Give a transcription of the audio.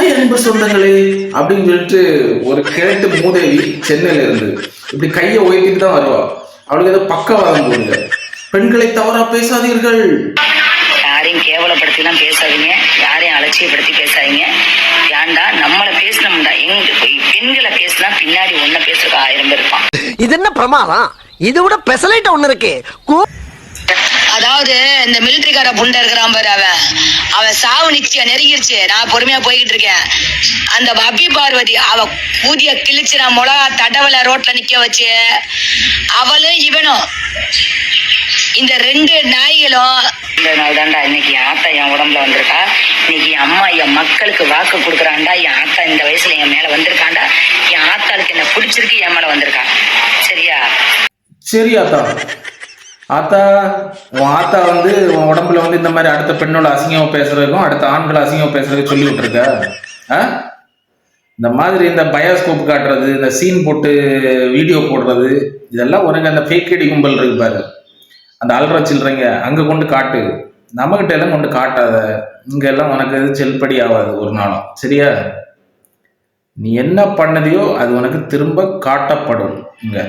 Hi அன்பு சொந்தங்களே அப்படின்னு சொல்லிட்டு ஒரு கிழட்டு மூதேவி சென்னையில இருந்து இப்படி கையை உயர்த்திட்டு தான் வருவா. அவளுக்கு ஏதோ பக்கவாதம் போடுங்க. பெண்களை தவறா பேசாதீர்கள், யாரையும் கேவலப்படுத்திலாம் பேசாதீங்க, யாரையும் அலட்சியப்படுத்தி பேசாதீங்க. ஏன்டா நம்மளை பேசினோம்டா, எங்க பெண்களை பேசினா பின்னாடி ஒன்ன பேசுறதுக்கு 1000 பேர் இருப்பான். இது என்ன பிரமாதம்? இது விட பெசலைட் ஒண்ணு இருக்கு. அதாவது இந்த மிலிட்டரிக்கார புண்டை இருக்கிறான் பாரு, அவன் சாவு நிச்சயம் நெருங்கிருச்சு. நான் பொறுமையா போய்கிட்டு இருக்கேன். அந்த அபி பார்வதி அவ ஊதிய கிழிச்சு நான் மிளகா தடவல ரோட்ல நிக்க வச்சு அவளும் இவனும் இந்த 2 நாய்களும் இந்த நாள் தாண்டா இன்னைக்கு என் ஆத்தா என் உடம்புல வந்திருக்கா. இன்னைக்கு என் அம்மா என் மக்களுக்கு வாக்கு கொடுக்குறாண்டா. என் ஆத்தா இந்த வயசுல என் மேல வந்திருக்காண்டா. என் ஆத்தாளுக்கு என்ன பிடிச்சிருக்கு, என் மேல வந்திருக்கா. சரியா? சரி ஆத்தா. ஆத்தா, உன் ஆத்தா வந்து உன் உடம்புல வந்து இந்த மாதிரி அடுத்த பெண்ணோட அசிங்கமா பேசுறதுக்கும் அடுத்த ஆண்களை அசிங்கமா பேசுறதுக்கும் சொல்லி விட்டுருக்க. இந்த மாதிரி இந்த பயோஸ்கோப் காட்டுறது, இந்த சீன் போட்டு வீடியோ போடுறது, இதெல்லாம் உனக்கு அந்த ஃபேக்கடி கும்பல் இருக்கு பாரு, அந்த அல்ற சில்றங்க அங்க கொண்டு காட்டு. நம்மகிட்ட எல்லாம் கொண்டு காட்டாத. இங்க எல்லாம் உனக்கு எது செல்படி ஆகாது ஒரு நாளும். சரியா? நீ என்ன பண்ணதையோ அது உனக்கு திரும்ப காட்டப்படும் இங்க.